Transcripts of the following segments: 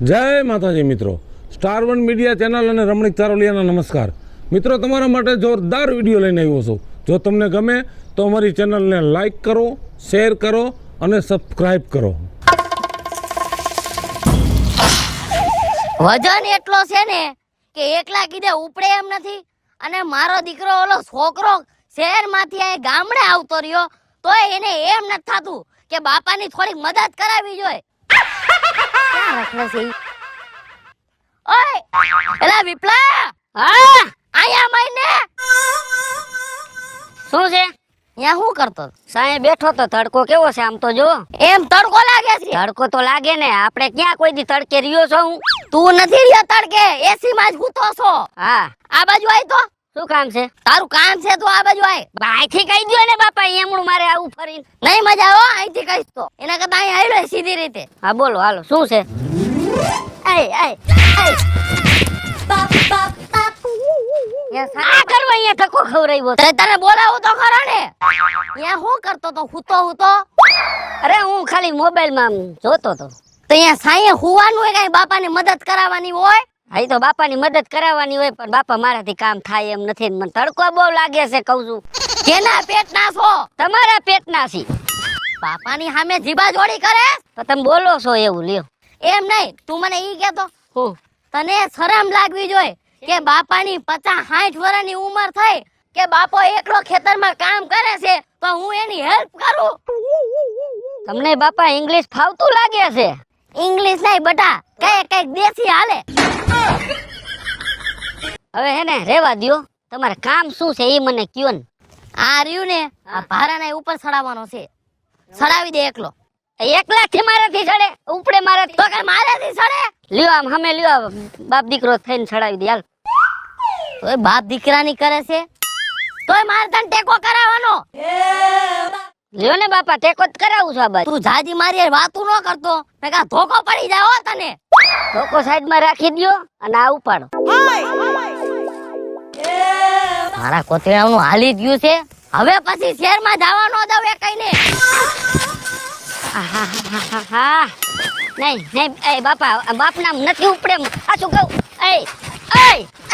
જય માતાજી મિત્રો, સ્ટાર1 મીડિયા ચેનલ અને રમણીક ચારોલિયાના નમસ્કાર મિત્રો. તમારા માટે જોરદાર વિડીયો લઈને આવ્યો છું. જો તમને ગમે તો અમારી ચેનલને લાઈક કરો, શેર કરો અને સબસ્ક્રાઈબ કરો. વજન એટલો છે ને કે એકલા કીધે ઉપડે એમ નથી. અને મારો દીકરો ઓલો છોકરો શહેરમાંથી આ ગામડે આવતો રહ્યો તો એને એમ નથી થાતું કે બાપાની થોડીક મદદ કરાવી જોઈએ. ક્યાં રખડે છે ઈ? ઓય એલા વિપ્લા, હા આયા મઈને શું છે? યા હું કરતો? સાંજે બેઠો તો તડકો કેવો છે આમ તો જો. એમ તડકો લાગે છે? તડકો તો લાગે ને, આપણે ક્યાં કોઈ દી તડકે રહ્યો છો? હું તું નથી રહ્યો તડકે, એસી માં જ હૂતો છો. હા આ બાજુ આય તો. શું કામ છે? તારું કામ છે તો આ બાજુ આય. અહીંથી કહી દો ને બાપા, એમણું મારે આવું ફરીને નહીં મજા આવે અહીંથી કહીશ તો. એના કરતા અહીં આવી લે સીધી રીતે. હા બોલો, હાલો શું છે? અહીંયા ધક્કો ખવરાવ્યો. તને બોલાવું તો ખરો ને. અહીંયા હું કરતો તો? હૂતો. અરે હું ખાલી મોબાઈલમાં જોતો તો. તો અહીંયા સાંયે હુવાનું હોય કઈ બાપાની મદદ કરાવવાની હોય? અહીં તો બાપાની મદદ કરાવવાની હોય, પણ બાપા મારાથી કામ થાય એમ નથી. મને તડકો બહુ લાગે છે કહું છું. કેના પેટના છો? તમારા પેટના છે. બાપાની સામે જીભા જોડી કરે તો તમે બોલો છો એવું લ્યો. એમ નહીં, તું મને ઈ કહેતો હું તને શરમ લાગવી જોઈએ કે બાપાની 50-60 વર્ષની ઉંમર થઈ કે બાપો એકલો ખેતરમાં કામ કરે છે તો હું એની હેલ્પ કરું. તમને બાપા ઇંગ્લિશ ફાવતું લાગે છે? ઇંગ્લિશ નહીં બટા, કઈક દેશી હાલે. હવે હે ને રેવા દ્યો. તમારે કામ શું છે એ મને કયો ને. આ રહ્યું ને, આ ભારાના ઉપર ચડાવવાનો છે. ચડાવી દે એકલો. એકલાથી મારાથી ચડે? ઉપડે મારાથી તો કે મારેથી ચડે? લ્યો આમ હમે લ્યો, બાપ દીકરો થઈને ચડાવી દે. હાલ તોય બાપ દીકરાની કરે છે તોય મારે તને ટેકો કરાવવાનો. લ્યો ને બાપા, ટેકો જ કરાવું છું આ બાજુ. તું જાજી મારી વાતું ન કરતો, નકા ધોકો પડી જાય હો તને. ધોકો સાઈડમાં રાખી દ્યો અને આ ઉપાડો. મારા કોતરાનું હાલી ગયું છે. હવે પછી શહેરમાં જવાનો દવ એ કઈને. હા નહીં એ બાપા, બાપ નામ નથી ઉપડે. આ શું કહું? એ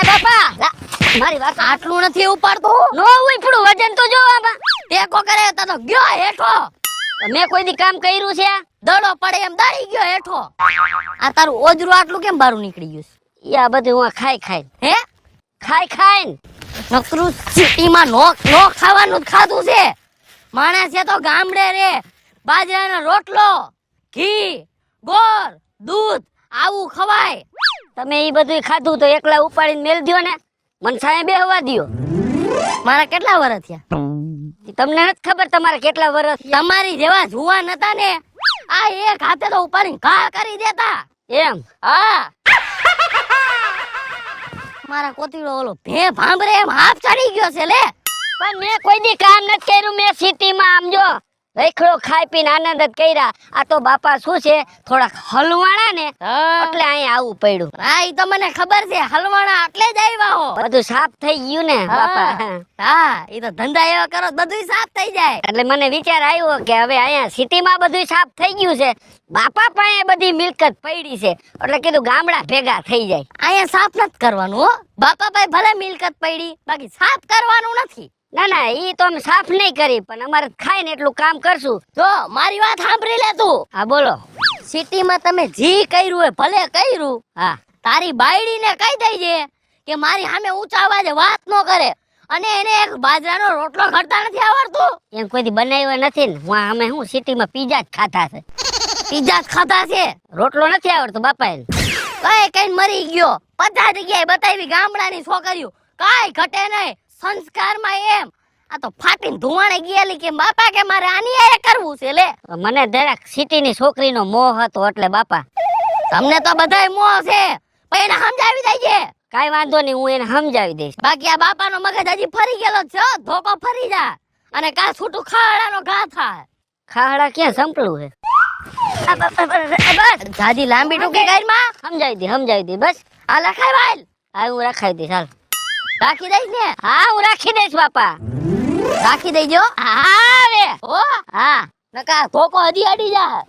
બાપા, મારી વાત આટલું નથી ઉપાડતું. નો ઉપડું વજન તો જો આમાં. ટેકો કરે તો ગયો હેઠો. મેં કોઈ દી કામ કર્યું છે? દડો પડે એમ દાડી ગયો હેઠો. આ તારું ઓજરું આટલું કેમ બારું નીકળી ગયું? યા બધું હું ખાઈ હે ખાઈને નકરું સિટીમાં નો ખાવાનું જ ખાધું છે. માણસ છે તો ગામડે રે બાજરાનો રોટલો, ઘી, ગોળ, દૂધ આવું ખવાય. તમે ઈ બધું ખાધું તો એકલા ઉપાડીને મેલ દ્યો ને. મને સામે બેહવા દ્યો. મારા કેટલા વર્ષ થયા તમને નથી ખબર તમારે કેટલા વર્ષ? તમારી જેવા જુવાન હતા ને, આ એક હાથે તો ઉપાડીને ઘા કરી દેતા. એમ? હા. મારા કોતીડો ઓલો ભે ભાંભરે એમ હાફ ચડી ગયો છે લે. પણ મેં કોઈ દી કામ નથી કર્યું. મેં સિટીમાં આમ જો રેખડો ખાઈ પીને આનંદ જ કર્યા. આ તો બાપા શું છે, થોડાક હલવાણા ને એટલે અહીંયા આવું પડ્યું. હા ઈ તો મને ખબર છે, હલવાણા એટલે જ આવ્યા હો. બધું સાફ થઈ ગયું ને બાપા. હા ઈ તો ધંધા એવા કરો બધું સાફ થઈ જાય. એટલે મને વિચાર આવ્યો કે હવે અહીંયા સિટીમાં બધું સાફ થઈ ગયું છે, બાપા પાસે બધી મિલકત પડી છે, એટલે કીધું ગામડા ભેગા થઈ જાય. અહીંયા સાફ નથી કરવાનું હો. બાપા ભાઈ ભલે મિલકત પડી, બાકી સાફ કરવાનું નથી. ના ઈ તો અમે સાફ નહીં કરી, પણ અમારે ખાઈ ને એટલું કામ કરશું. જો મારી વાત સાંભળી લે તું. હા બોલો. સિટીમાં તમે જી કર્યું હોય ભલે કર્યું. હા તારી બાયડીને કહી દેજે કે મારી સામે ઊંચા અવાજે વાત ન કરે. અને એને એક બાજરાનો રોટલો ઘડતા નથી આવડતું. એમ કોઈ દી બનાવ્યો નથી ને. હું અમે હું સિટીમાં પીઝા જ ખાતા છે. પીઝા જ ખાતા છે, રોટલો નથી આવડતો બાપા એને. કઈ મરી ગયો. 50 જગ્યાએ બતાવી ગામડાની છોકરીઓ, કાઈ ઘટે નહીં સંસ્કારમાં. એમ આ તો ફાટીને ધુવાણે ગયેલી કે બાપા કે મારે આની એ કરવું છે લે. મને દરેક સિટીની છોકરીનો મોહ હતો એટલે બાપા. તમને તો બધાય મોહ છે, પણ એને સમજાવી દેજે. કાઈ વાંધો નહીં, હું એને સમજાવી દઈશ. બાકી આ બાપાનો મગજ હજી ફરી ગયેલો છે. ધોકો ફરી જા અને કા છૂટું ખાડાનો ઘા થાય. ખાડા ક્યાં સંપલું છે? બસ જાજી લાંબી ટૂંકી ગાયમાં સમજાવી દે બસ. આ લખાય વાલ. હા હું રખાઈ દઈશ. હાલ રાખી દઈશ ને? હા હું રાખી દઈશ બાપા. રાખી દેજો. હા રે. ઓ હા નકા ધોકો હજી અડી જા.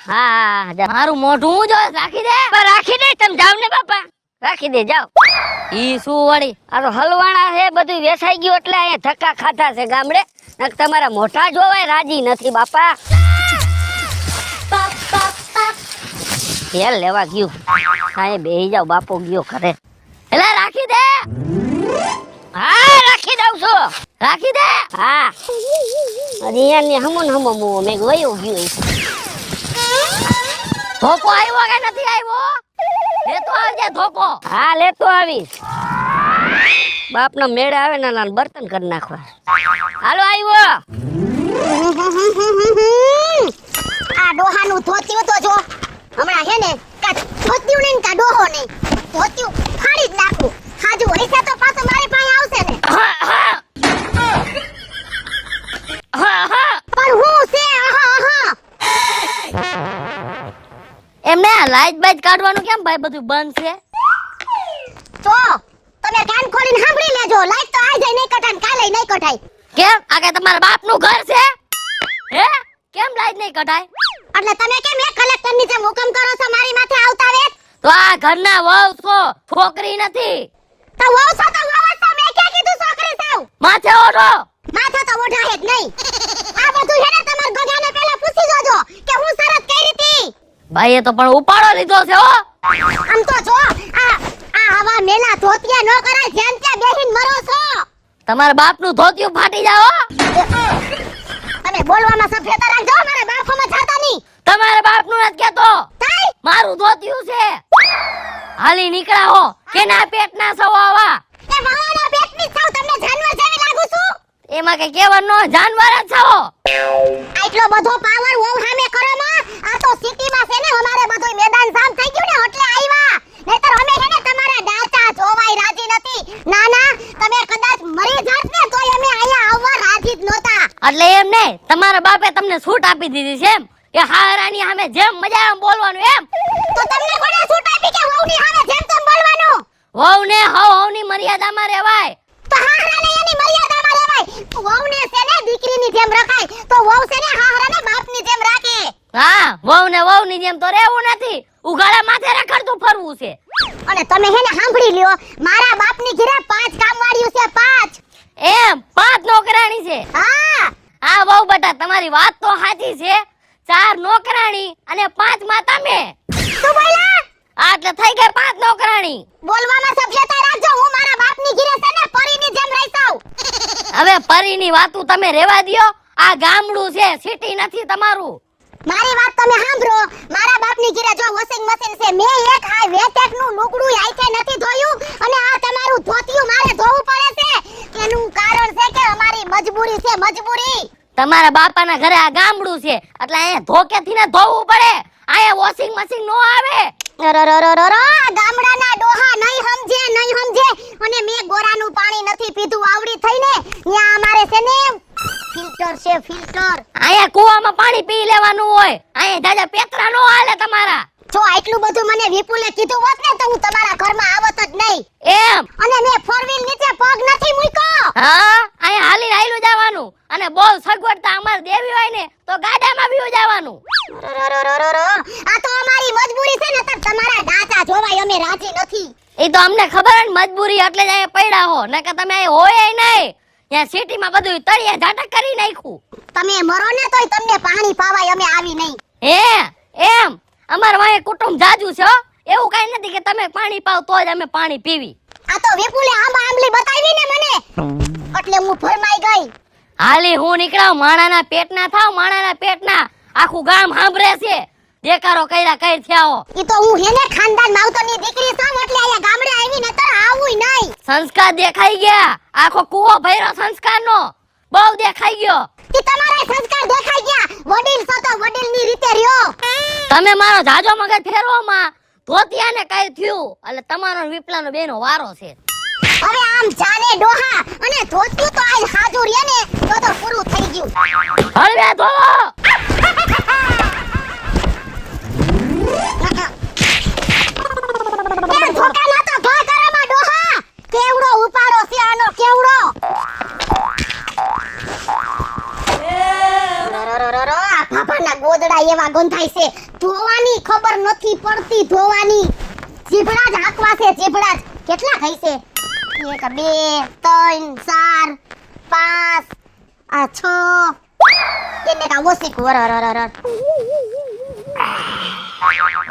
હા જા. મારું મોઢું હું જો રાખી દે. બા, રાખી દે, તમે જાવ ને બાપા, રાખી દે, જાઓ. ઈ શું વળી? આ તો હલવાણા છે, બધું વેસાઈ ગયું એટલે અહીંયા ધક્કા ખાધા છે ગામડે. નક તમારા મોઢા જોવાય રાજી નથી બાપા. તેલ લેવા ગયું. સાહેબ બેહી જાવ, બાપો ગયો ઘરે. એલા રાખી દે. હા, રાખી દઉં છું. રાખી દે. હા, હજી હમો ને હમો મું મેં વયું ગયું હશે. ધોકો આવ્યો કે નથી આવ્યો? લેતો આવજે ધોકો. હા, લેતો આવીશ. બાપનો મેળે આવે ને નાના બર્તન કરી નાખવા. હાલો, આવ્યો. આ ડોહાનું ધોતિયું તો જો હમણાં હે ને કા ધોતિયું નહીં કા ડોહો નહીં ધોતિયું ફાડી જ નાખું હાજુ હરીસા તો પાછો મારી પાસે આવશે ને પણ હું છે એમને આ લાઈટ બાઈટ કાઢવાનું કેમ ભાઈ બધું બંધ છે? તો તમે કાન ખોલીને સાંભળી લેજો લાઈટ તો આઈ જાય નહીં કટાય ને કાલે નહીં કટાય કેમ? આ કે તમારા બાપનું ઘર છે? હે? કેમ લાઈટ નહીં કઢાય? એટલે તમે કેમ એક કલેક્ટરની જેમ હુકમ કરો છો મારી માથે આવતા વેત તો આ ઘરના વહુ છો, છોકરી નથી. તો વહુ છો તો વહુ જ છો મેં ક્યાં કીધું છોકરી છો માથે ઓઢો. માથે તો ઓઢાય જ નહીં આ બધું હે ને તમાર ગોગાને પહેલા પૂછી જોજો કે હું શરત કરી હતી ભાઈએ તો પણ ઉપાડો લીધો છે હો. આમ તો જો આ હવા મેલા ધોતિયા નો કરાય જેમ ત્યાં બેહીન મરો છો તમારા બાપનું ધોતિયું ફાટી જાવ હો. તમે બોલવામાં સભ્યતા રાખજો મારા બાપમાં જાતા નહીં તમારા બાપનું નથી કેતો, તાઈ મારું ધોતિયું છે. હાલી નીકળ્યા હો. કેના પેટના સવો આવા? એ વાવાના પેટની સાવ તમને જાનવર જેવી લાગુ છું એમાં કે કેવરનો જાનવર જ છો. આટલો બધો પાવર ઓવ સામે કરો માં આ તો સિટીમાં છે ને અમારે બધું મેદાન સામ થઈ ગયું ને એટલે આવ્યા નહીતર અમે હે ને તમારા ડાચા જોવાય રાજી નથી ના ના તમે કદાચ મરી જાત ને તોય અમે અહીંયા આવવા રાજી જ નહોતા એટલે એમ નહીં, તમારા બાપે તમને છૂટ આપી દીધી છે એમ કે હારાની સામે જેમ મજા આવે એમ બોલવાનું એમ? તો તમને કોને છૂટ આપી કે વહુની સામે જેમ તેમ બોલવાનું વહુને હવની મર્યાદામાં રહેવાય. તો હાહરાને એની મર્યાદામાં રહેવાય વહુને છે ને દીકરીની જેમ રખાય તો વહુ છે ને હાહરાને બાપની જેમ રાખે હા, વહુને વહુની જેમ તો રહેવું નથી, ઉઘાડા માથે રખડતું ફરવું છે. અને તમે હે ને સાંભળી લ્યો મારા બાપની ઘરે 5 કામવાળીઓ છે 5 એમ 5 નોકરાણી છે. હા વહુ બેટા તમારી વાત તો સાચી છે. 4 નોકરાણી અને 5 માં તમે. તું બોલા એટલે થઈ ગયા 5 નોકરાણી. બોલવામાં સભ્યતા રાખજો હું મારા બાપની ઘરે છે ને પરીની જેમ રહીશવ હવે પરીની વાતું તમે રેવા દ્યો. આ ગામડું છે, સિટી નથી તમારું. મારી વાત તમે સાંભળો મારા બાપની ઘરે જો વોશિંગ મશીન છે મે એક આ વેટેક નું લુગડું આઈથે નથી ધોયું અને આ તમારું ધોતિયું મારે ધોવું પડે છે એનું કારણ છે કે અમારી મજબૂરી છે મજબૂરી તમારા બાપાના ઘરે આ ગામડું છે એટલે અહીંયા ધોકેથી ને ધોવું પડે. અહીંયા વોશિંગ મશીન નો આવે. રરરરરર આ ગામડાના ડોહા નહીં સમજે અને મે ગોરાનું પાણી નથી પીધું આવડી થઈને ત્યાં અમારે છે ને ફિલ્ટર છે ફિલ્ટર અહીંયા કૂવામાં પાણી પી લેવાનું હોય. અહીંયા જાજા પેતરા નો હાલે તમારા. જો આટલું બધું મને વિપુલે કીધું હોત ને તો હું તમારા ઘરમાં આવત જ નહીં એમ? અને મે ફોર વ્હીલ નીચે પગ નથી મૂક્યો હા, અહીંયા હાલી હાલ્યું જવાનું અને બહુ સગવડતા અમાર દેવી હોય ને તો ગાડામાં બીવું જવાનું. આ તો અમારી મજબૂરી છે ને તમારા ડાચા જોવાય અમે રાજી નથી એ તો અમને ખબર ને મજબૂરી એટલે જ અહીંયા પડ્યા હો, નકર તમે અહીંયા હોય નહીં. ત્યાં સિટીમાં બધું તળિયે ઝાટક કરી નાખ્યું. તમે મરો ને તોય તમને પાણી પાવાય અમે આવી નહીં એમ અમાર વાંહે કુટુંબ જાજુ છે હો. એવું કઈ નથી કે તમે પાણી પાવ તો જ અમે પાણી પીવી. આ તો વિપુલે આંબલી બતાવી ને મને એટલે હું ફરમાઈ ગઈ હાલી હું નીકળાવ. માણાના પેટના થાવ, માણાના પેટના. આખું ગામ સાંભળે છે. દેકારો કઈરા કઈ થયા હો. ઈ તો હું હેને ખાનદાન માવતરની દીકરી છું એટલે અહીંયા ગામડે આવી ને તર આવું નહીં સંસ્કાર દેખાઈ ગયા. આખો કૂવો ભર્યો સંસ્કારનો. બહુ દેખાઈ ગયો. ઈ તમારા સંસ્કાર દેખાઈ ગયા વડીલ છો તો વડીલની રીતે રહ્યો તમે મારો જાજો મગજ ફેરવો માં. ધોતિયાને કઈ થયું એટલે તમારો ને વિપલાનો બેનો વારો છે. હવે આમ જાને ડોહા અને ધોત્યું તો આજ હાજુ રે ને તો પૂરું થઈ ગયું હળવે ધોવો. એ ધોકાના તો ઘા કરામાં ડોહા કેવડો ઉપાડો છે આનો કેવડો રરરરરર આ બાપા મોરના ગોદડા એવા ગંધાય છે ધોવાની ખબર નથી પડતી ધોવાની જીભડા જ હાંકવા છે જીભડા જ કેટલા થઈ છે 1 2 3 4 5 આ 6 એને કા ઓસી કુવર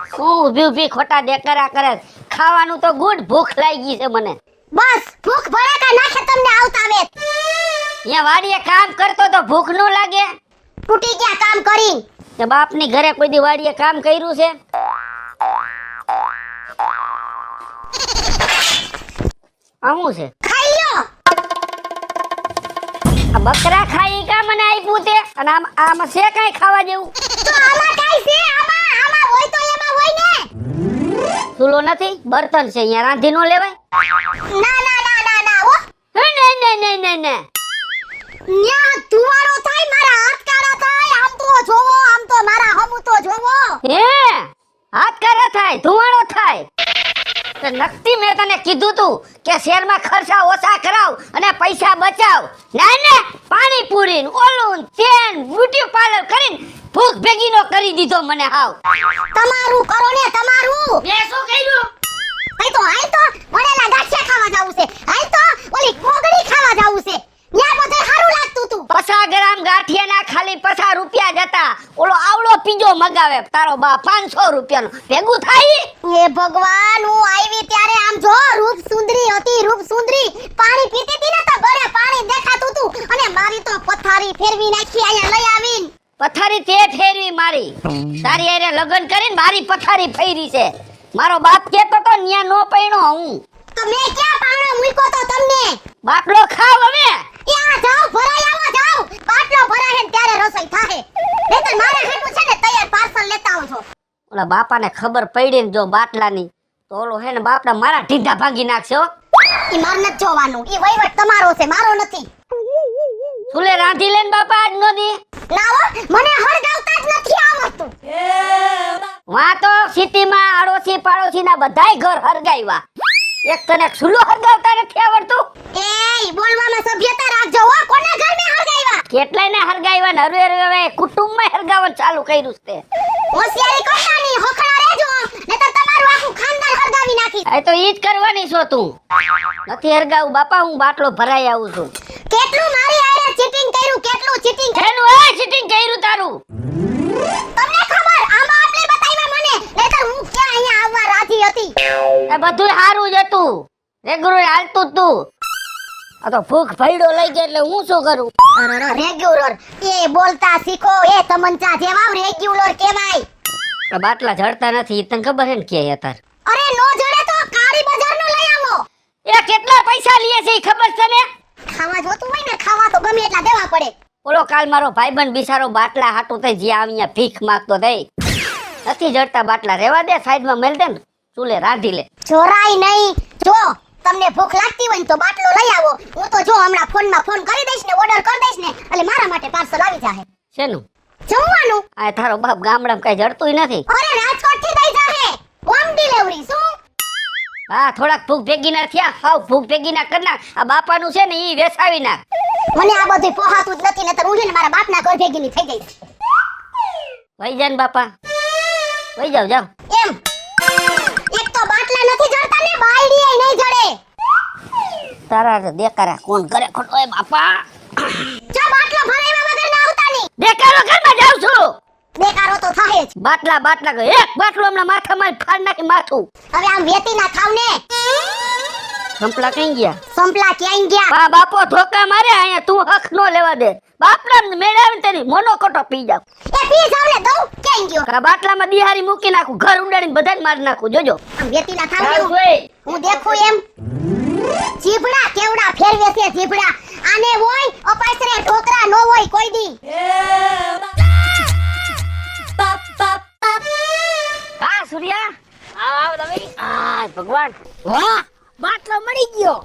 શું ઊભી ખોટા દેકરા કરે ખાવાનું તો ગુડ ભૂખ લાગી છે મને બસ ભૂખ ભડાકા નાખે તમને આવતા આવે અહીંયા વાડીએ કામ કરતો તો ભૂખ ન લાગે તૂટી ગયા કામ કરી તે બાપની ઘરે કોઈ દી વાડીએ કામ કર્યું છે આવું છે ખાઈ લ્યો આ બકરા ખાઈ કા મને આપ્યું તે અને આમાં છે કાઈ ખાવા જેવું તો આમાં કાઈ છે આમાં હોય તો એમાં હોય ને ચૂલો નથી બર્તન છે અહીંયા રાંધી નો લેવાય ના હો ને ન્યા ધુવાળો થાય મારા હાથ કાળા થાય આમ તો જોવો આમ તો મારા હમુ તો જોવો હે હાથ કાળા થાય ધુવાળો થાય તે નક્કી મેં તને કીધું તું કે શહેરમાં ખર્ચા ઓછા કરાવ અને પૈસા બચાવ ને પાણીપુરી ઓલું તેન બ્યુટી પાર્લર કરીને ભૂખ ભેગી નો કરી દીધો મને હાવ તમારું કરો ને તમારું મેં શું કર્યું હાલ તો વણેલા ગાંઠિયા ખાવા જાવું છે હાલ તો ઓલી કોગડી ખાવા જાવું છે ન્યા બધે સારું લાગતું તું 50 ગ્રામ ગાંઠિયાના ખાલી 50 રૂપિયા જતા ઓલો આવડો પીજો મગાવે તારો બા 500 રૂપિયાનો ભેગું થાય એ ભગવાન હું આવી ત્યારે આમ જો રૂપ સુંદરી હતી રૂપ સુંદરી પાણી પીતી હતી ને તો ગળે પાણી દેખાતું તું અને મારી તો પથારી ફેરવી નાખી આયા લઈ આવીન પથારી તે ફેરવી મારી તારી હારે લગન કરીને મારી પથારી ફેરી છે મારો બાપ કેતો તો ન્યા નો પૈણો હું તો મેં ક્યાં પાણો મૂક્યો તો તમને બાટલો ખાવ હવે ત્યાં જાઓ ભરાઈ આવો જાઓ બાટલો ભરાય ને ત્યારે રસોઈ થાહે નહીતર મારે હેઠું છે ને તૈયાર પાર્સલ લેતા આવજો ઓલા બાપાને ખબર પડી ને જો બાટલાની તો ઓલો હે ને બાપડા મારા ઢીંઢા ભાંગી નાખશે હો ઈ માર નથી જોવાનું ઈ વહીવટ તમારો છે મારો નથી સુલે રાંધી લેન બાપા આજ નો દી ના હો મને હળગાવતા જ નથી આવડતું વા તો સિટીમાં આડોશી પાડોશીના બધાય ઘર હરગાવ્યા એક તને સુલો હરગાવતા નથી આવડતું એય બોલવામાં સભ્યતા રાખજો હો કોના ઘર મે હળગાવ્યા કેટલાય ને હરગાવ્યા ને હરવે હરવે કુટુંબમાં હરગાવવાનું ચાલુ કર્યું છે હોશિયારી કરવાની હોખડા રહેજો નહીતર તમારું આખું ખાનદાન હળગાવી નાખી આ તો ઈ જ કરવાની છો તું નથી હરગાવું બાપા હું બાટલો ભરાઈ આવું છું કેટલું મારી આરે ચીટિંગ કર્યું કેટલું ચીટિંગ એનું આ ચીટિંગ કર્યું તારું તમને ખબર આમાં આટલે બતાવ્યા મને નહીતર હું ક્યાં અહીંયા આવવા રાજી હતી આ બધું સારું જ હતું રેગ્યુલર હાલતું જ તું આ તો ભૂખ ભઈડો લઈ ગયો એટલે હું શું કરું રેગ્યુલર એ બોલતા શીખો એ તમંચા જેવા રેગ્યુલર કહેવાય આ બાટલા જડતા નથી તને ખબર હે ને કે યાર અરે નો જડે તો કાળી બજારનો લઈ આવો એ કેટલા પૈસા લીએ છે ઈ ખબર છે ને ખાવા જોતું હોય ને ખાવા તો ગમે એટલા દેવા પડે ઓલો કાલ મારો ભાઈબંધ બિચારો બાટલા હાટું થઈ જ્યાં અહીંયા ભીખ માંગતો થઈ નથી જડતા બાટલા રેવા દે સાઈડમાં મેલ દે ને ચૂલે રાંધી લે ચોરાઈ નહીં જો તમને ભૂખ લાગતી હોય ને તો બાટલો લઈ આવો હું તો જો હમણાં ફોનમાં ફોન કરી દઈશ ને ઓર્ડર કરી દઈશ ને એટલે મારા માટે પાર્સલ આવી જાહે શેનું જમવાનું આ તારો બાપ ગામડામાં કઈ જડતું નથી અરે રાજકોટ થી દઈ જાહે હોમ ડિલિવરી શું હા થોડાક ભૂખ ભેગી ના થયા હાવ ભૂખ ભેગી ના કર નાખ આ બાપાનું છે ને ઈ વેસાવી નાખ મને આ બધું પોહાતું જ નથી નતર હું છે ને મારા બાપના ઘર ભેગીની થઈ જઈશ વઈ જા ને બાપા વઈ જાવ જાવ એમ એક તો બાટલા નથી જડતા ને બાયડીએ નહીં જડે તારા તો દેકારા કોણ કરે ખોટો એ બાપા જો બાટલો ભરાવ્યા વગર ના આવતા નહીં દેકારો ઘરમાં જાઉં છું બેકારો તો થાય જ બાટલા ગયો એક બાટલો હમણાં માથામાં ફાડ નાખી માથું હવે આમ વેતી ના થાવ ને સંપલા કઈ ગયા સંપલા ક્યાંય ગયા બા બાપો ધોકા મારે અહીંયા તું હક નો લેવા દે બાપડા મેળાવે તેની મોનો કોટો પી જાવ એ પી જાવ ને દઉં ક્યાંય ગયો આ બાટલામાં દિહારી મૂકી નાખું ઘર ઉડાડીને બધાને મારી નાખું જોજો આમ વેતી ના થાવ જાઉં ને છું એ. હું દેખું એમ જીભડા કેવડા ફેરવે છે જીભડા આને હોય અપાસરે ઢોકરા નો હોય કોઈ દી હા સૂર્યા આવ તમે આ ભગવાન વાહ બાટલો મળી ગયો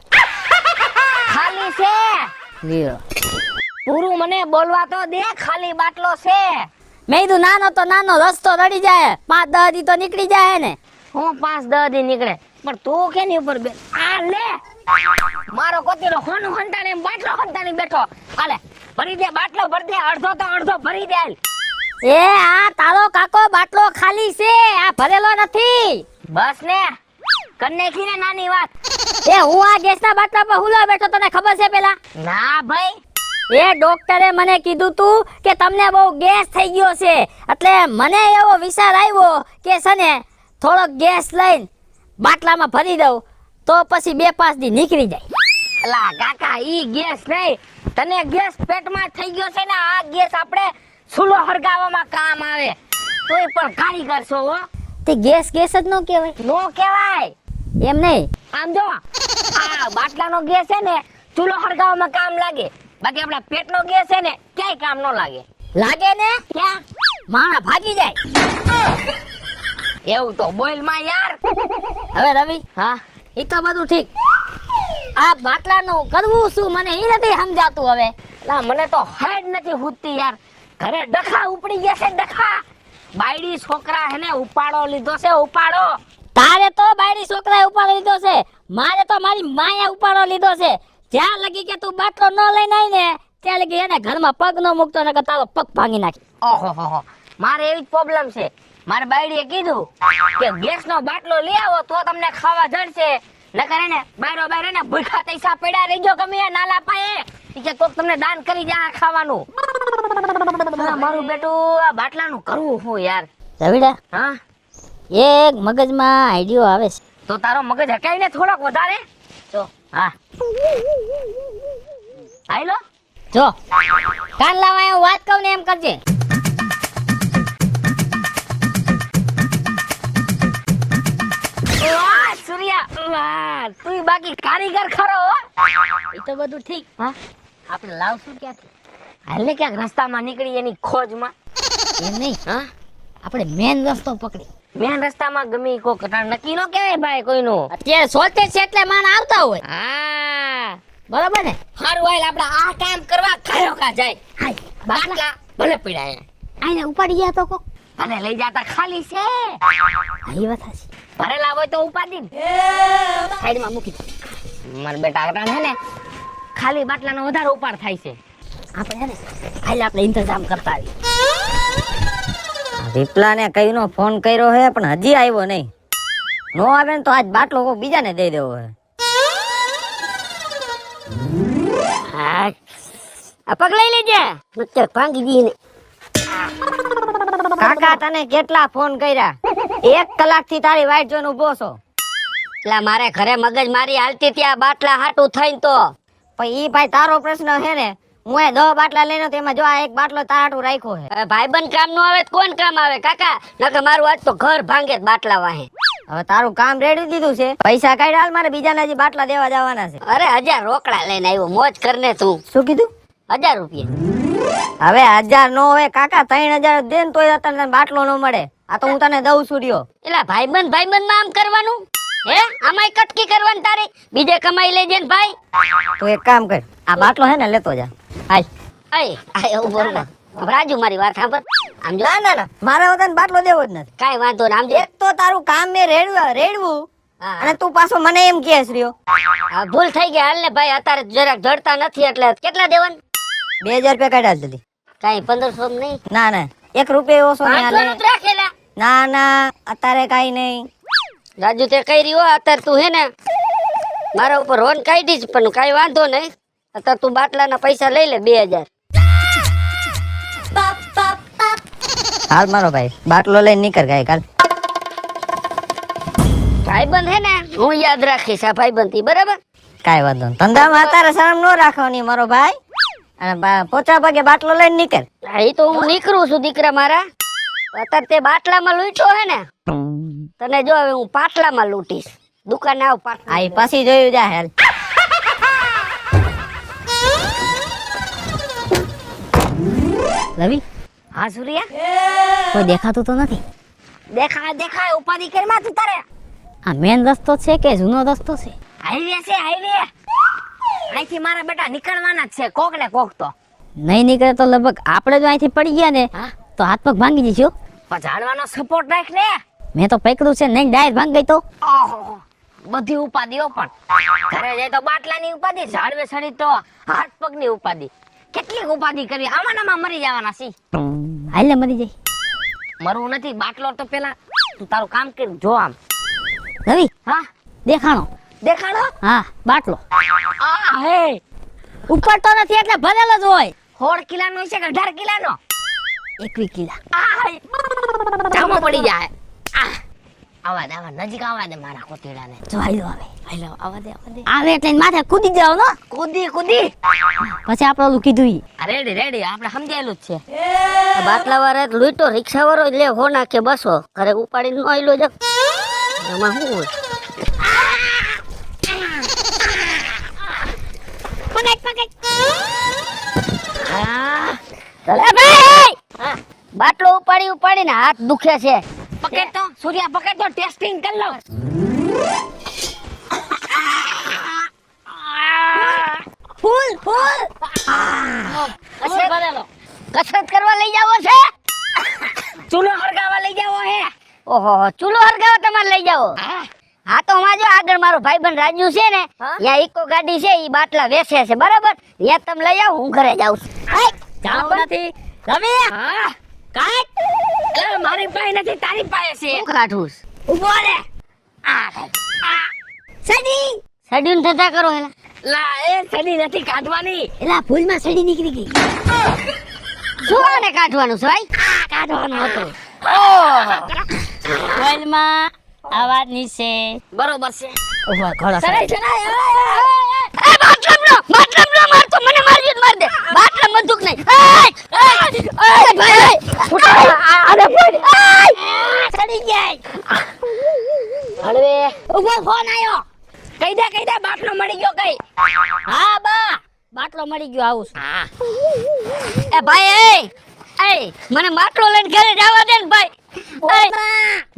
ખાલી છે લ્યો પૂરું મને બોલવા તો દે ખાલી બાટલો છે મેં કીધું નાનો તો નાનો રસ્તો રડી જાય 5-10 દી તો નીકળી જાય ને હું 5-10 દી નીકળે પણ તું કેની ઉપર બે આ લે મારો કોતીનો હોનું હંતાને બાટલો હંતાને બેઠો હાલે ભરી દે બાટલો ભરી દે અડધો તો અડધો ભરી દે એ આ તારો કાકો બાટલો ખાલી છે, આ ભરેલો નથી. બસ ને કન્નેખી ને નાની વાત. એ હું આ ગેસના બાટલા પર હુલો બેઠો, તને ખબર છે પેલા? ના ભાઈ. એ ડોક્ટરે મને કીધું તું કે તમને બહુ ગેસ થઈ ગયો છે, એટલે મને એવો વિચાર આવ્યો કે છે ને થોડોક ગેસ લઈને બાટલામાં ભરી દઉં તો પછી 2-5 દી નીકળી જાય. અલા કાકા ઈ ગેસ નહીં, તને ગેસ પેટમાં થઈ ગયો છે ને, આ ગેસ આપણે ચૂલો હરગાવવામાં કામ આવે. તોય પણ કારીગર છો હો. તે ગેસ જ નો કહેવાય? નો કહેવાય એમ નહીં. આમ જો આ બાટલાનો ગેસ છે ને ચૂલો હરગાવવામાં કામ લાગે, બાકી આપણા પેટનો ગેસ છે ને ક્યાંય કામ ન લાગે. લાગે ને ક્યાં માણા ભાગી જાય. એવું તો બોલ માં યાર. હવે રવિ, હા એ તો બધું ઠીક, આ બાટલાનું કરવું શું મને એ નથી સમજાતું. હવે ના મને તો હેડ નથી હુતી યાર. ઘરે ડખા ઉપડી ગયા છે, ડખા. બાયડી છોકરા હેને ઉપાડો લીધો છે, ઉપાડો. તારે તો બાયડી છોકરાએ ઉપાડો લીધો છે, મારે તો મારી માએ ઉપાડો લીધો છે. જ્યાં લગી કે તું બાટલો ન લઈને આવી ને ત્યાં લગી એને ઘરમાં પગ ન મૂકતો ને કે તારો પગ ભાંગી નાખી. ઓહો મારે એવી જ પ્રોબ્લેમ છે. મારે બાયડીએ કીધું કે ગેસનો બાટલો લઈ આવો તો તમને ખાવા જડશે, નકર એને બાયરો ને ભૂખા તૈસા પડ્યા રહેજો ગમે નાલા પાયે, કે કોક તમને દાન કરી જાય ખાવાનું. મારું બેટું આ બાટલાનું કરવું હું યાર. રવિડા, હા એક મગજમાં આઈડિયો આવે છે. તો તારો મગજ હકાઈને થોડોક વધારે જો. હા આઈલો જો કાન લાવા હું વાત કહું ને એમ કરજે. વાહ સૂર્યા, વાહ તું બાકી કારીગર ખરો. એ તો બધું ઠીક, હા આપણે લાવશું ક્યાંથી? હાલ ને ક્યાંક રસ્તામાં નીકળી એની ખોજમાં. એમ નહીં, હા આપણે મેન રસ્તો પકડી. મેન રસ્તામાં ગમે કોક નક્કી નો કહેવાય ભાઈ કોઈનું. અત્યારે સોચે છે એટલે માન આવતા હોય. હા બરાબર ને. હારું આઈલ આપણે આ કામ કરવા ખાયો કા જાય. હાય બાટલા ભલે પડ્યા આઈને ઉપાડી ગયા તો કોક અને લઈ જાતા ખાલી છે. આઈ વાત છે. ભરેલા હોય તો ઉપાડી ને સાઈડમાં મૂકી દે. માર બેટા આગળ છે ને ખાલી બાટલાનો વધારે ઉપાડ થાય છે. આપણે છે ને હાલ આપણે ઇંતજામ કરતા આવી. વિપલાને કઈનો ફોન કર્યો હે પણ હજી આવ્યો નહીં. નો આવે ને તો આજ બાટલો કોઈ બીજાને દઈ દેવો હે. આ પગ લઈ લેજે, નકર ભાંગી દી ને. કાકા તને કેટલા ફોન કર્યા? 1 કલાકથી તારી વાઈટ જોઈને ઊભો છો. એટલે મારે ઘરે મગજ મારી હાલતી ત્યાં બાટલા હાટું થઈને તો પણ ઈ ભાઈ તારો પ્રશ્ન હે ને. હું 10 બાટલા લઈને તેમાં જો આ એક બાટલો તારાટું રાખ્યો હે. હવે ભાઈબંધ કામ નો આવે તો કોણ કામ આવે કાકા? નકર મારું આજ તો ઘર ભાંગે બાટલા વાહે. હવે તારું કામ રેડી દીધું છે, પૈસા કાઢ હાલ, મારે બીજાને હજી બાટલા દેવા જવાના છે. અરે 1000 રોકડા લઈને આવ્યો, મોજ કરને તું. શું કીધું? 1000 રૂપિયા. હવે 1000 નો હોય કાકા, 3000 દે ને તોય તને બાટલો નો મળે. આ તો હું તને દઉં છું રહ્યો. એલા ભાઈબંધ માં આમ કરવાનું હે? આમાંય કટકી કરવાની તારે? બીજે કમાઈ લેજે ને ભાઈ. તું એક કામ કર, આ બાટલો હે ને લેતો જા. હાલ આય આય ઉભો રહો. રાજુ મારી વાત સાંભળ. આમ જો. ના મારે તને બાટલો દેવો જ નથી. કાઈ વાંધો ના. આમ જો એક તો તારું કામ મે રેડવું અને તું પાછો મને એમ કહેસ રહ્યો. હા ભૂલ થઈ ગઈ. હાલ ને ભાઈ અત્યારે જરાક જડતા નથી એટલે કેટલા દેવાનું? 2000 રૂપિયા કાઢ્યા જલ્દી. કાઈ 1500 નહીં? ના 1 રૂપિયા ઓછો નહીં હાલે. ના અત્યારે કાઈ નહીં. રાજુ તે કઈ રહ્યો અત્યારે તું હે ને મારા ઉપર રોન કાઢી જ પણ કાઈ વાંધો નહીં. અત્યારે તું બાટલાના પૈસા લઈ લે 2000. હાલ મારો ભાઈ બાટલો લઈને નીકળ ગાય કાલ. ભાઈબંધ હે ને હું યાદ રાખીશ આ ભાઈબંધ થી, બરાબર? કાઈ વાંધો નહીં. ધંધામાં અત્યારે શરમ ન રાખવાની મારો ભાઈ. અને પોચા ભાગે બાટલો લઈને નીકળ. એ તો હું નીકળું છું દીકરા મારા. અત્યારે તે બાટલામાં લૂંટો હે ને, તને જો હવે હું પાટલામાં લૂંટીશ. દુકાને આવ પાટલા. આ પાછી જોયું જા હેલ. રવિ. હા સૂર્યા. કોઈ દેખાતું તો નથી? દેખાય ઉપાધિ કરી માં તું તારે. આ મેન રસ્તો છે કે જૂનો રસ્તો છે? હાઈવે છે, હાઈવે. અહીંથી મારા બેટા નીકળવાના જ છે કોક ને કોક તો. નહીં નીકળે તો લગભગ આપણે જો અહીંથી પડી ગયા ને તો હાથ પગ ભાંગી જઈશું. પણ ઝાડવાનો સપોર્ટ રાખ ને. મેં તો પકડ્યું છે નહીં, ડાયર ભાંગ ગઈ તો. ઓહો બધી ઉપાધિઓ પણ ઘરે જાય તો બાટલાની ઉપાધિ, ઝાડવે ચડી તો હાથ પગની ઉપાધિ. કેટલી ઉપાધિ કરી, આમાં મરી જવાના છે. હાલે મરી જાય. મરવું નથી, બાટલો તો પેલા તું તારું કામ કર, જો આમ. રવિ હા દેખાણો. દેખાડો. હા બાટલો આ હે ઉપર તો નથી એટલે ભરેલો જ હોય. 16 કિલાનો છે કે 18 કિલાનો? 21 કિલા. આ ચામો પડી જાય. આવા દે, આવા નજીક આવા દે મારા કોતેડાને. જો હાલો આવે. હાલો આવા દે, આવા દે. આવે એટલે એની માથે કૂદી જાવ નો. કૂદી કૂદી. પછી આપણે ઓલું કીધું ઈ. રેડી રેડી, આપણે સમજાયેલું જ છે. બાટલા વાળા લૂંટો રિક્ષા વાળો લે હો નાખે 200 ઘરે ઉપાડીને નો આયલો જ. એમાં શું હોય? હા એ ભાઈ બાટલો ઉપાડીને હાથ દુખે છે. પકડ તો સૂર્યા, પકડ તો, ટેસ્ટિંગ કરી લો. ફૂલ ફૂલ કસરત કરેલો. કસરત કરવા લઈ જાવો છે. ચૂલો હળગાવા લઈ જાવો હે. ઓહો ચૂલો હરગાવા તમારે લઈ જાવો. હા હા તો માં જો આગળ મારો ભાઈબંધ રાજુ છે ને, હા? ત્યાં ઈકો ગાડી છે, ઈ બાટલા વેચે છે બરાબર. ત્યાં તમે લઈ આવો, હું ઘરે જાઉં છું. જાવ નથી. રવિ હા કાટ. એ મારી પાસે નથી, તારી પાસે છે. હું કાઢું છું. ઉભો રે. આ સડી. સડ્યું થતા કરો એલા. લા એ સડી નથી કાઢવાની. એલા ભૂલમાં સડી નીકળી ગઈ. શું આને કાઢવાનું છે ભાઈ? કાઢવાનો હતો. ભૂલમાં આવાજ નીચે. બરોબર છે. ઓહો ઘોડા સડાઈ સડાઈ. એ બાટલામનો મારતો, મને માર્યો માર દે. બાટલા બંદૂક નહીં. એ ભાઈ આને ફોન. સડી જાય. હળવે ઉભો ફોન આવ્યો. કહી દે બાટલો મળી ગયો કઈ. હા બા બાટલો મળી ગયો, આવું છું. હા એ ભાઈ એ મને બાટલો લઈને ઘરે જવા દે ને ભાઈ.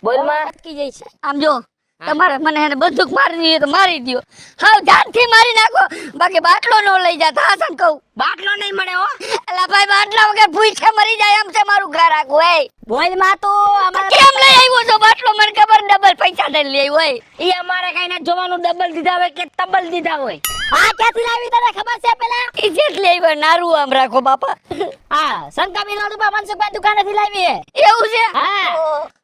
બોલ માં. અટકી જઈશ. આમ જો તમારે મને એને બંદૂક મારવી હોય તો મારી દ્યો. હાવ જાનથી મારી નાખો, બાકી બાટલો નો લઈ જા. હાસન કહું બાટલો નહીં મળે હો. એલા ભાઈ બાટલા વગર ભૂખે મરી જાય એમ છે મારું ઘર આખું. એ બોલ માં તું અમારે કેમ લઈ આવ્યો છો બાટલો? મને ખબર ડબલ પૈસા દઈને લઈ આવ્યો હોય. ઈ અમારે કઈ ના જોવાનું, ડબલ દીધા હોય કે તબલ દીધા હોય. હા ક્યાંથી લાવી તને ખબર છે પેલા? ઈ જેટલી આવ્યો નારું આમ રાખો બાપા. હા શંકાબી રોડ ઉપર મનસુખભાઈ દુકાનેથી લાવી હે. એવું છે? હા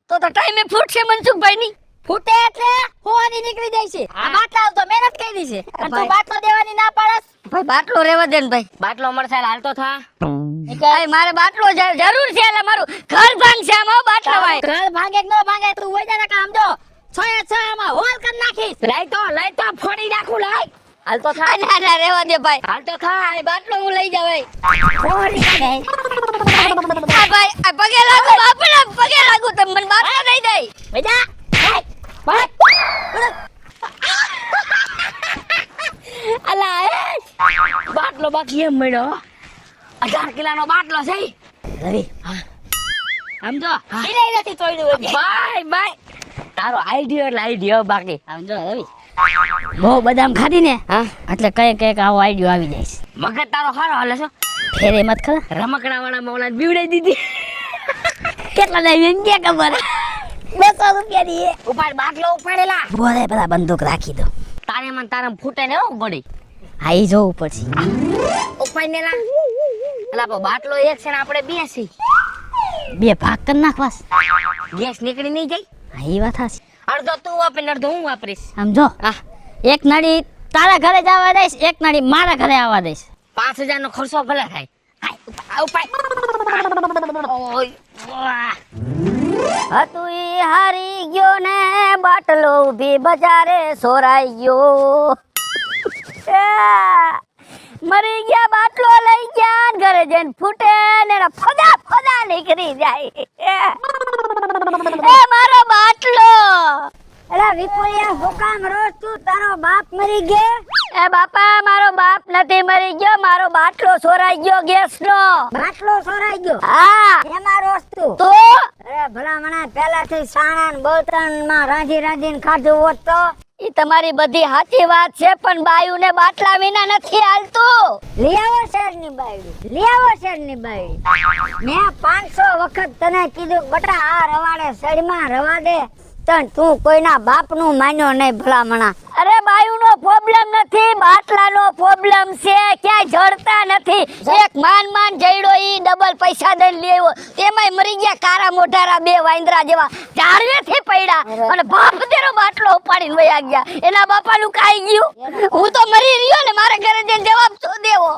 તો ટાઈમે ફૂટશે મનસુખભાઈ ની. ફૂટે એટલે હોવાની નીકળી જાય છે. આ બાટલા તો મહેનત કરી છે અને તું બાટલો દેવાની ના પાડસ. ભાઈ બાટલો રેવા દે ને ભાઈ. બાટલો મળશે હાલ તો થા. ભાઈ મારે બાટલો જરૂર છે, એટલે મારું ઘર ભાંગશે આમાં બાટલો ભાઈ. ઘર ભાંગે કે ન ભાંગે તું હોય જાને કામ જો. 6 માં હોલ કરી નાખીશ. લઈ તો ફોડી નાખું લાય. હાલ તો થા. ના ના રેવા દે ભાઈ. હાલ તો થા. આ બાટલો હું લઈ જાવ. ફોડી નાખે. આ ભાઈ આ પગે લાગુ બાપુને, પગે લાગુ તમે મને બાટલો દઈ દે. બેજા અલા એ બાટલો બાકી એમ મળ્યો. 18 કિલોનો બાટલો છે. રવિ સમજો હિલાઈ નથી તોડ્યું. બાય તારો આઈડિયો એટલે આઈડિયો બાકી સમજો રવિ. બહુ બદામ ખાધી ને હા એટલે કઈક આવો આઈડિયો આવી જાય છે. મગજ તારો સારો હાલે છો. ફેરે મત ખરા. રમકડા વાળા મોલા બીવડાઈ દીધી. કેટલા લાવી એમ કે ખબર? 200 રૂપિયા ની. ઉપાડ બાટલો ઉપાડેલા. બોલે પેલા બંદૂક રાખી દો. તારે મને તારમ ફૂટે ને હો ગોડી. હા ઈ જોવું પડશે. ઉપાડનેલા અલા બાટલો એક છે ને આપણે બે છે. બે ભાગ કરી નાખવાસ. ગેસ નીકળી નહીં જાય. હા ઈ વાત હાચી. અડધો તું વાપરે ને અડધો હું વાપરીશ. સમજો હા એક નાડી તારા ઘરે જવા દઈશ, એક નાડી મારા ઘરે આવવા દઈશ. 5000 નો ખર્ચો ભલે થાય. હાય ઉપાડ. ઓય વાહ. હતું ઈ હારી ગયો ને બાટલો ઉભી બજારે સોરાઈ ગયો. મરી ગયા બાટલો લઈ ગયા ને ઘરે જઈને ફૂટે ને એના ફોદા નીકળી જાય. એ મારો બાટલો. એલા વિપુલિયા હુકામ રોજ તું તારો બાપ મરી ગયો? એ બાપા મારો બાપ નથી મરી ગયો, મારો બાટલો સોરાઈ ગયો ગેસનો. બાટલો સોરાઈ ગયો. હા એમાં રોજ તું. તો અરે ભલા મને પહેલાથી સાણા ને બળતણ માં રાંધીને ખાધું હોત તો. ઈ તમારી બધી સાચી વાત છે, પણ બાયુને બાટલા વિના નથી હાલતું. લઈ આવો શેરની બાયડી, લઈ આવો શેરની બાયડી. મેં 500 વખત તને કીધું બટા આ રવાડે સડીમાં રવા દે, તણ તું કોઈના બાપનું માન્યો નહીં ભલામણા. અરે બાયુનો પ્રોબ્લેમ નથી, બાટલાનો પ્રોબ્લેમ છે. ક્યાંય જડતા નથી. એક માન જઈડો ઈ ડબલ પૈસા દઈને લેવો, તેમાંય મરી ગયા કારા મોઢારા બે વાંદરા જેવા ઝાડવેથી પડ્યા અને બાપ તેરો બાટલો ઉપાડીને વયા ગયા. એના બાપાનું કાઈ ગયું? હું તો મરી રહ્યો ને મારે ઘરે જઈને જવાબ તો દેવો.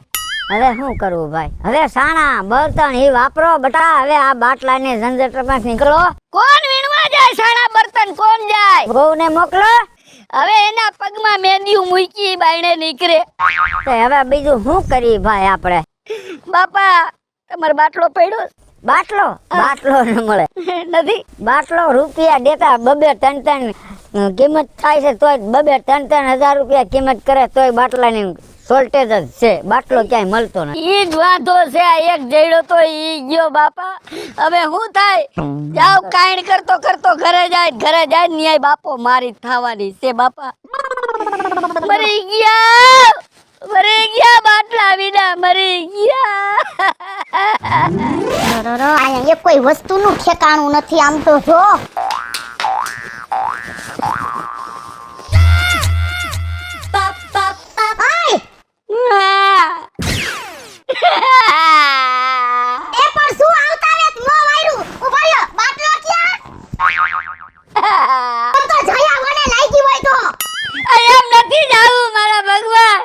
હવે શું કરવું ભાઈ? હવે સાણા બર્તન ઈ વાપરો બટા. હવે આ બાટલાની ઝંઝટમાંથી નીકળો. કોણ વીણવા જાય સાણા બર્તન? કોણ જાય? વહુને મોકલો. હવે એના પગમાં મહેંદી મૂકી બાયણે નીકળે. તો હવે બીજું શું કરી ભાઈ આપણે? બાપા તમારો બાટલો પડ્યો? બાટલો ન મળે નથી. બાટલો રૂપિયા દેતા 2-3 કિંમત થાય છે તોય 2-3 હજાર રૂપિયા કિંમત કરે તોય બાટલાની શોર્ટેજ જ છે. બાટલો ક્યાંય મળતો નથી. ઈ જ વાંધો છે. આ એક જઈડો તો ઈ ગયો બાપા. હવે શું થાય? જાવ કાઈણ કરતો ઘરે જાય ન્યાય બાપો મારી થવાની છે બાપા. મરી ગયા બાટલા વિના મરી ગયા. અહીંયા એક કોઈ વસ્તુનું ઠેકાણું નથી આમ તો જો. એ પણ શું આવતા વેત મો વાયરું ઉભા રહ્યો. બાટલો ક્યાં? તો જયા મને લાગી હોય તો એમ નથી જાવું મારા ભગવાન.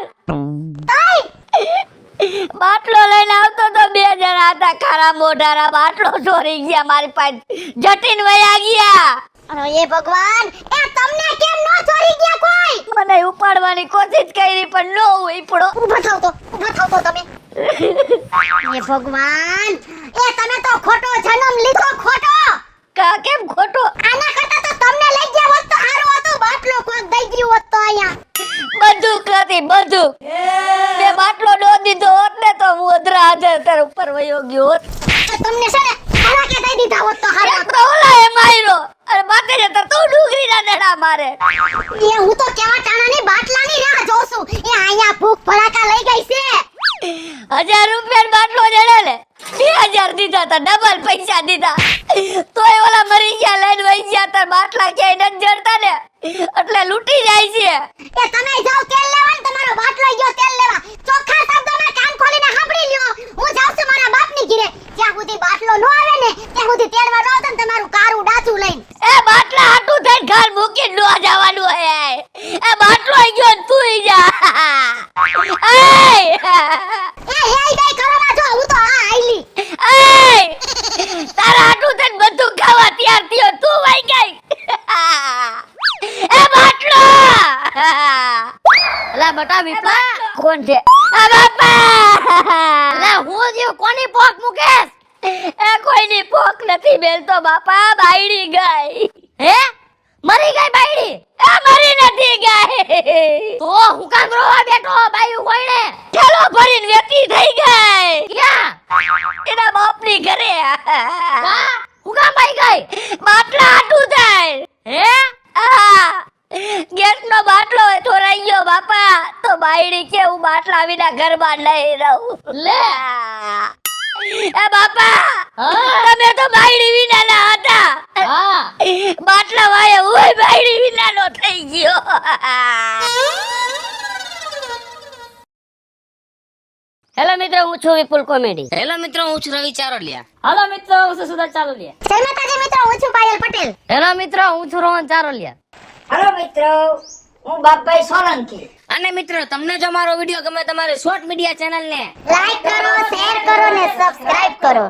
બાટલો લઈને આવતો તો 2 જણા હતા કારા મોઢારા. બાટલો ચોરી ગયા મારી પાસે જટીન વયા ગયા. અરે એ ભગવાન, એ તમને કેમ નો ચોરી ગયા કોઈ? મને ઉપાડવાની કોશિશ કરી પણ નો ઉપડો. ઊભા થાવ તો તમે. એ ભગવાન, એ તમે તો ખોટો જન્મ લીધો. ખોટો કેમ ખોટો? આના કરતા તો તમને લઈ ગયા હોત તો સારું હતું. બાટલો કોક દઈ ગયું હોત તો અહીંયા બધું હતી બધું. બે બાટલો નો દીધો હોત ને તો હું અધરા હાજર તાર ઉપર વયો ગયો હોત. તમને છે ને ખરાકે દઈ દીધા હોત તો સારું તો ઓલા એ માર્યો અને બાતે જતા તો ડુંગળીના દડા મારે. એ હું તો કેવા ટાણાની બાટલાની રાહ જોઉં છું. એ અહીંયા ભૂખ ભડાકા લઈ ગઈ છે. 1000 રૂપિયા બાટલો જડે ને 2000 દીધા તા, ડબલ પૈસા દીધા. તોય ઓલા મરી ગયા લઈને વહી ગયા. તાર બાટલા ક્યાંય નથી જડતા ને એટલે લૂટી જાય છે. એ તમે જાવ તેલ લેવા ને તમારો બાટલો ગયો તેલ લેવા. ચોખ્ખા શબ્દોમાં કાન ખોલીને સાંભળી લ્યો. હું જાઉં છું મારા બાપની ઘરે. જ્યાં સુધી બાટલો નો આવે ને ત્યાં સુધી તેડવા નો આવતો ને તમારું કારું ડાચું લઈને. એ બાટલા હાટું થઈને ઘર મૂકીને નો જવાનું હે. એ બાટલો ગયો ને તું જા. એ ગઈ કરવા જો હું તો આ આઈલી. તારા હાટું થઈને બધું ખાવા તૈયાર થયો તું વઈ ગઈ. એ બાટલો અલા બટા વિપલા કોણ છે? આ બાપા અલા હું જીવ કોની પોક મુકેશ? એ કોઈની પોક નથી બેલતો બાપા. બાયડી ગઈ. હે મરી ગઈ બાયડી? એ મરી નથી ગઈ. તો હું કામ રોવા બેઠો? બાયું કોઈને ઠેલો ભરીને વેતી થઈ ગઈ. ક્યાં? એના બાપની ઘરે. કા હું કામ બાઈ ગઈ? બાટલા હાટું થાય. હે ગેસનો બાટલો ચોરાઈ ગયો બાપા. તો બાયડી કે હું બાટલા વિના ઘરમાં નહીં રહું. લે એ બાપા તમે તો બાયડી વિના ના હતા. હા બાટલા વાય હું બાયડી વિના નો થઈ ગયો. હેલો મિત્રો, હું છું વિપુલ કોમેડી. હેલો મિત્રો, હું છું રવિ ચારોલિયા. હેલો મિત્રો, હું છું સુધા ચારોલિયા. જય માતાજી મિત્રો, હું છું પાયલ પટેલ. હેલો મિત્રો, હું છું રોહન ચારોલિયા. હેલો મિત્રો, હું બાપભાઈ સોલંકી. અને મિત્રો, તમને જો મારો વિડીયો ગમે તમારે શોર્ટ મીડિયા ચેનલ ને લાઈક કરો, શેર કરો ને સબસ્ક્રાઇબ કરો.